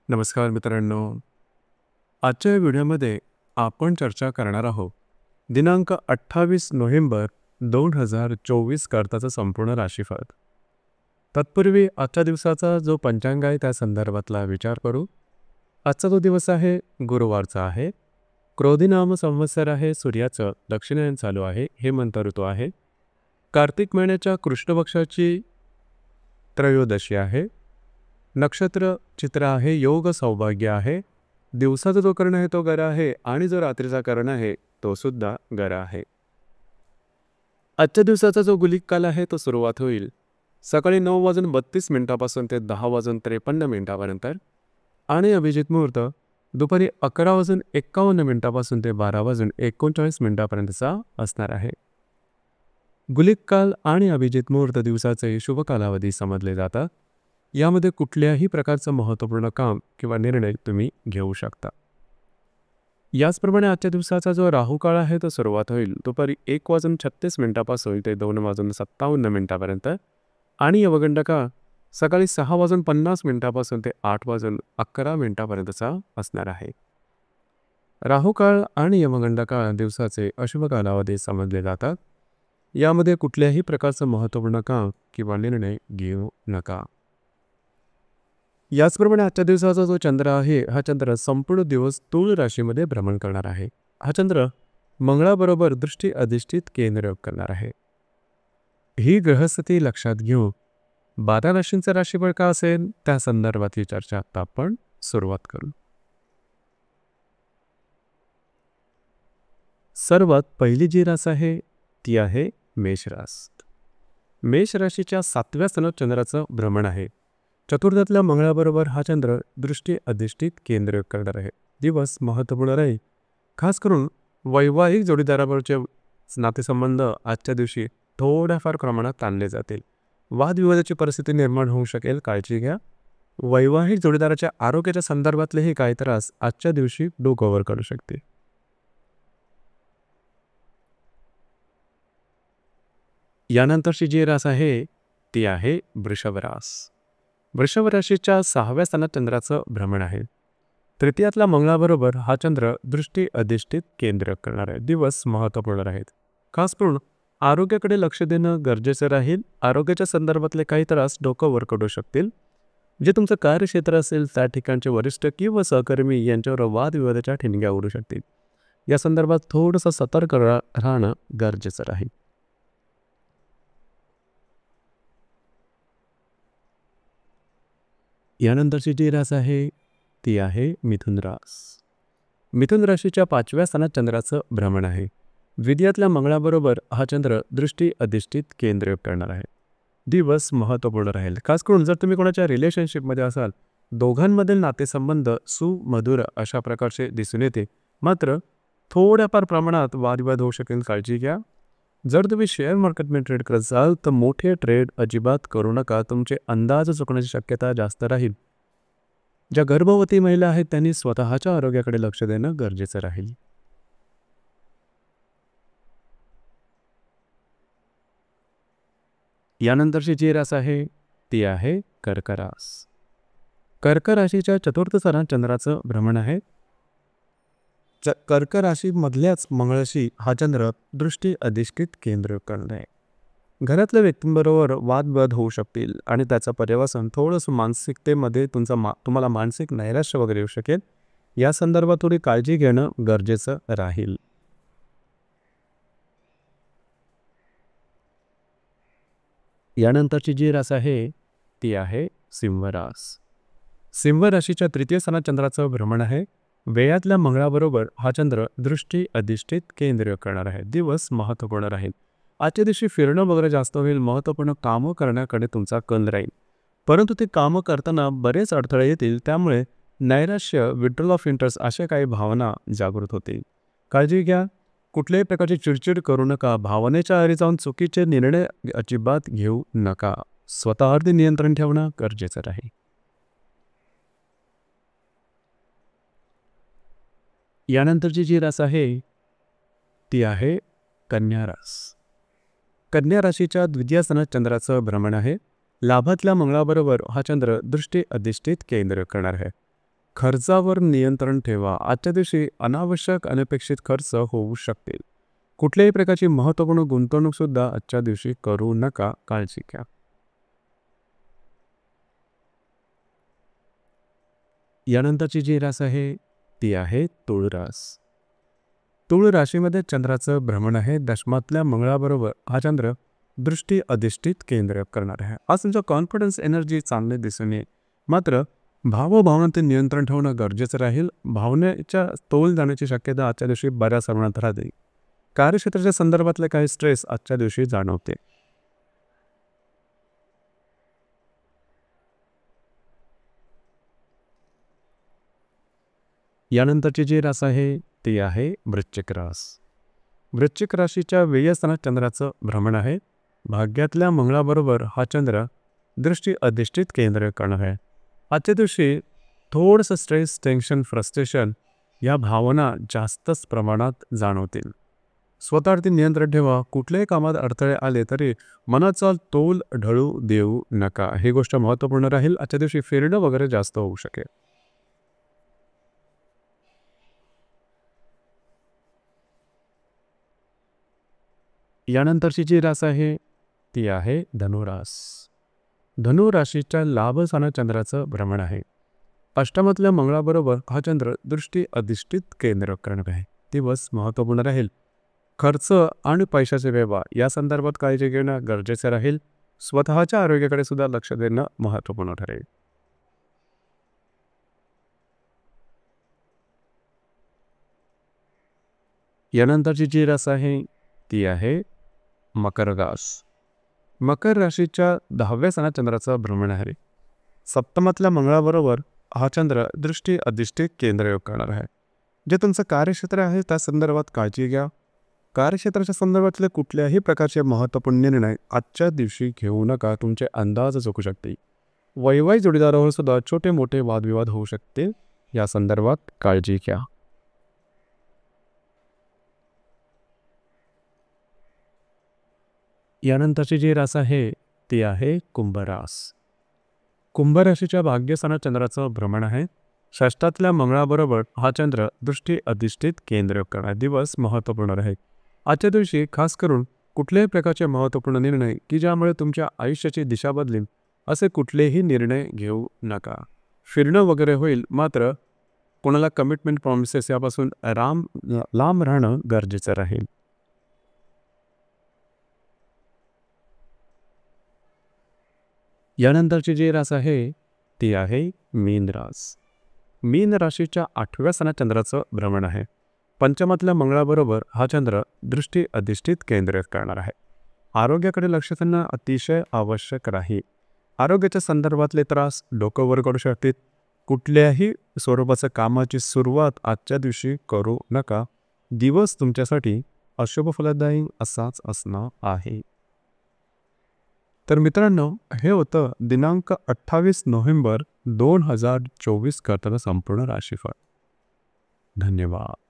नमस्कार मित्रांनो. आजच्या व्हिडिओमध्ये आपण चर्चा करणार आहोत दिनांक 28 नोव्हेंबर 2024 करताचं संपूर्ण राशीफळ. तत्पूर्वी आजच्या दिवसाचा जो पंचांग आहे त्या संदर्भातला विचार करू. आजचा जो दिवस आहे गुरुवारचा आहे. क्रोधी नाम संवत्सर आहे. सूर्याचं दक्षिणायन चालू आहे. हेमंत ऋतू आहे. कार्तिक महिन्याच्या कृष्ण पक्षाची त्रयोदशी आहे. नक्षत्र चित्र आहे. योग सौभाग्य आहे. दिवसाचा जो कर्ण आहे तो गरा आहे आणि जो रात्रीचा कर्ण आहे तो सुद्धा गरा आहे. आजच्या दिवसाचा जो गुलिक काल आहे तो सुरुवात होईल सकाळी 9:32 पासून ते 10:53 पर्यंत आणि अभिजित मुहूर्त दुपारी 11:51 पासून ते 12:39 पर्यंतचा असणार आहे. गुलिक काल आणि अभिजित मुहूर्त दिवसाचे शुभ कालावधी समजले जातात. यामध्ये कुठल्याही प्रकारचं महत्त्वपूर्ण काम किंवा निर्णय तुम्ही घेऊ शकता. याचप्रमाणे आजच्या दिवसाचा जो राहू काळ आहे तो सुरुवात होईल दुपारी 1:36 पासून ते 2:57 पर्यंत आणि यमगंड काळ सकाळी 6:50 पासून ते 8:11 पर्यंतचा असणार आहे. राहू काळ आणि यमगंड काळ दिवसाचे अशुभ कालावधी समजले जातात. यामध्ये कुठल्याही प्रकारचं महत्त्वपूर्ण काम किंवा निर्णय घेऊ नका. याचप्रमाणे आजच्या दिवसाचा जो चंद्र आहे हा चंद्र संपूर्ण दिवस तुळ राशीमध्ये भ्रमण करणार आहे. हा चंद्र मंगळाबरोबर दृष्टी अधिष्ठित केंद्रयोग करणार आहे. ही ग्रहस्थिती लक्षात घेऊन 12 राशींचं राशीफळ का असेल त्या संदर्भातली चर्चा आता आपण सुरुवात करू. सर्वात पहिली जी रास आहे ती आहे मेष रास. मेष राशीच्या 7व्या स्थानात चंद्राचं भ्रमण आहे. चतुर्थातल्या मंगळाबरोबर हा चंद्र दृष्टी अधिष्ठित केंद्रयोग करणार आहे. दिवस महत्त्वपूर्ण राहील. खास करून वैवाहिक जोडीदाराबरोबरचे नातेसंबंध आजच्या दिवशी थोड्याफार प्रमाणात ताणले जातील. वादविवादाची परिस्थिती निर्माण होऊ शकेल. काळजी घ्या. वैवाहिक जोडीदाराच्या आरोग्याच्या संदर्भातलेही काही त्रास आजच्या दिवशी डोक्यावर काढू शकते. यानंतरची जी रास आहे ती आहे वृषभ रास. वृषभ राशीच्या 6व्या स्थानात चंद्राचं भ्रमण आहे. तृतीयातल्या मंगळाबरोबर हा चंद्र दृष्टी अधिष्ठित केंद्र करणार आहे. दिवस महत्त्वपूर्ण राहील. खास करून आरोग्याकडे लक्ष देणं गरजेचं राहील. आरोग्याच्या संदर्भातले काही त्रास डोक्यावर काढू शकतील. जे तुमचं कार्यक्षेत्र असेल त्या ठिकाणचे वरिष्ठ किंवा सहकर्मी यांच्यावर वादविवादाच्या ठिणग्या उडू शकतील. या संदर्भात थोडंसं सतर्क राहणं गरजेचं राहील. यानंतरची जी रास आहे ती आहे मिथुन रास. मिथुन राशीच्या 5व्या स्थानात चंद्राचं भ्रमण आहे. द्वितीयातल्या मंगळाबरोबर हा चंद्र दृष्टी अधिष्ठित केंद्रयोग करणार आहे. दिवस महत्त्वपूर्ण राहील. खास करून जर तुम्ही कोणाच्या रिलेशनशिपमध्ये असाल दोघांमधील नातेसंबंध सुमधुर अशा प्रकारचे दिसून येते. मात्र थोड्याफार प्रमाणात वादविवाद होऊ शकेल. काळजी घ्या. जर तुम्ही शेअर मार्केटमध्ये ट्रेड करत असाल तर मोठे ट्रेड अजिबात करू नका. तुमचे अंदाज चुकण्याची शक्यता जास्त राहील. ज्या गर्भवती महिला आहेत त्यांनी स्वतःच्या आरोग्याकडे लक्ष देणं गरजेचं राहील. यानंतरची जी रास आहे ती आहे कर्क रास. कर्क राशीच्या 4थ्या स्थानात चंद्राचं भ्रमण आहे. कर्क राशीमधल्याच मंगळाशी हा चंद्र दृष्टी अधिष्ठित केंद्र करणार आहे. घरातल्या व्यक्तींबरोबर वादविवाद होऊ शकतील आणि त्याचा पर्यवसन थोडंसं मानसिकतेमध्ये तुम्हाला मानसिक नैराश्य वगैरे येऊ शकेल. या संदर्भात थोडी काळजी घेणं गरजेचं राहील. यानंतरची जी रास आहे ती आहे सिंह रास. सिंह राशीच्या 3य स्थानात चंद्राचं भ्रमण आहे. वेळातल्या मंगळाबरोबर हा चंद्र दृष्टी अधिष्ठित केंद्र करणार आहे. दिवस महत्त्वपूर्ण राहील. आजच्या दिवशी फिरणं वगैरे जास्त होईल. महत्त्वपूर्ण कामं करण्याकडे तुमचा कल राहील. परंतु ते कामं करताना बरेच अडथळे येतील. त्यामुळे नैराश्य, विड्रॉल ऑफ इंटरेस्ट अशा काही भावना जागृत होतील. काळजी घ्या. कुठल्याही प्रकारची चिडचिड करू नका. भावनेच्या आहारी जाऊन चुकीचे निर्णय अजिबात घेऊ नका. स्वतःवरती नियंत्रण ठेवणं गरजेचं राहील. यानंतरची जी रास आहे ती आहे कन्या रास. कन्या राशीच्या 2य स्थानात चंद्राचं भ्रमण आहे. लाभातल्या मंगळाबरोबर हा चंद्र दृष्टी अधिष्ठित केंद्र करणार आहे. खर्चावर नियंत्रण ठेवा. आजच्या दिवशी अनावश्यक अनपेक्षित खर्च होऊ शकतील. कुठल्याही प्रकारची महत्त्वपूर्ण गुंतवणूक सुद्धा आजच्या दिवशी करू नका. काळजी घ्या. यानंतरची जी रास आहे ती आहे तुळ रास. तुळ राशीमध्ये चंद्राचं भ्रमण आहे. दशमातल्या मंगळाबरोबर हा चंद्र दृष्टी अधिष्ठित केंद्र करणार आहे. आज तुमचा कॉन्फिडन्स एनर्जी चांगले दिसून येईल. मात्र भावभावनांचे नियंत्रण ठेवणं गरजेचं राहील. भावनेच्या तोल जाण्याची शक्यता आजच्या दिवशी बऱ्याच प्रमाणात राहते. कार्यक्षेत्राच्या संदर्भातले काही स्ट्रेस आजच्या दिवशी जाणवते. यानंतरची जी रास आहे ती आहे वृश्चिक रास. वृश्चिक राशीच्या व्यय स्थानात चंद्राचं भ्रमण आहे. भाग्यातल्या मंगळाबरोबर हा चंद्र दृष्टी अधिष्ठित केंद्र करणार आहे. आजच्या दिवशी थोडंसं स्ट्रेस, टेन्शन, फ्रस्ट्रेशन या भावना जास्तच प्रमाणात जाणवतील. स्वतःवरती नियंत्रण ठेवा. कुठल्याही कामात अडथळे आले तरी मनाचा तोल ढळू देऊ नका. ही गोष्ट महत्त्वपूर्ण राहील. आजच्या दिवशी फिरणं वगैरे जास्त होऊ शकेल. यानंतरची जी रास आहे ती आहे धनुरास. धनुराशीच्या लाभस्थानात चंद्राचं भ्रमण आहे. अष्टमातल्या मंगळाबरोबर हा चंद्र दृष्टी अधिष्ठित केंद्र करणार आहे. दिवस महत्त्वपूर्ण राहील. खर्च आणि पैशाचे व्यवहार या संदर्भात काळजी घेणं गरजेचं राहील. स्वतःच्या आरोग्याकडे सुद्धा लक्ष देणं महत्त्वपूर्ण ठरेल. यानंतरची जी रास आहे ती आहे मकर रास. मकर राशीच्या 10व्या स्थानात चंद्राचं भ्रमण आहे. सप्तमातल्या मंगळाबरोबर हा चंद्र दृष्टी अधिष्ठित केंद्रयोग करणार आहे. जे तुमचं कार्यक्षेत्र आहे त्या संदर्भात काळजी घ्या. कार्यक्षेत्राच्या संदर्भातले कुठल्याही प्रकारचे महत्त्वपूर्ण निर्णय आजच्या दिवशी घेऊ नका. तुमचे अंदाज चुकू शकतील. वैवाहिक जोडीदारावर सुद्धा छोटे मोठे वादविवाद होऊ शकतील. या संदर्भात काळजी घ्या. यानंतरची जी रास आहे ती आहे कुंभ रास. कुंभ राशीच्या भाग्यस्थानात चंद्राचं भ्रमण आहे. षष्ठातल्या मंगळाबरोबर हा चंद्र दृष्टी अधिष्ठित केंद्र करणार. दिवस महत्त्वपूर्ण राहील. आजच्या दिवशी खास करून कुठल्याही प्रकारचे महत्त्वपूर्ण निर्णय की ज्यामुळे तुमच्या आयुष्याची दिशा बदलेल असे कुठलेही निर्णय घेऊ नका. फिरणं वगैरे होईल. मात्र कोणाला कमिटमेंट, प्रॉमिसेस यापासून लांब राहणं गरजेचं राहील. यानंतरची जी रास आहे ती आहे मीन रास. मीन राशीच्या 8व्या स्थानात चंद्राचं भ्रमण आहे. पंचमातल्या मंगळाबरोबर हा चंद्र दृष्टी अधिष्ठित केंद्रित करणार आहे. आरोग्याकडे लक्ष देणं अतिशय आवश्यक राहील. आरोग्याच्या संदर्भातले त्रास डोकं वर करू शकतील. कुठल्याही स्वरूपाचं कामाची सुरुवात आजच्या दिवशी करू नका. दिवस तुमच्यासाठी अशुभ फलदायी असाच असणार आहे. तर मित्रांनो, हे होतं दिनांक 28 नोव्हेंबर 2024 करताना संपूर्ण राशीफळ. धन्यवाद.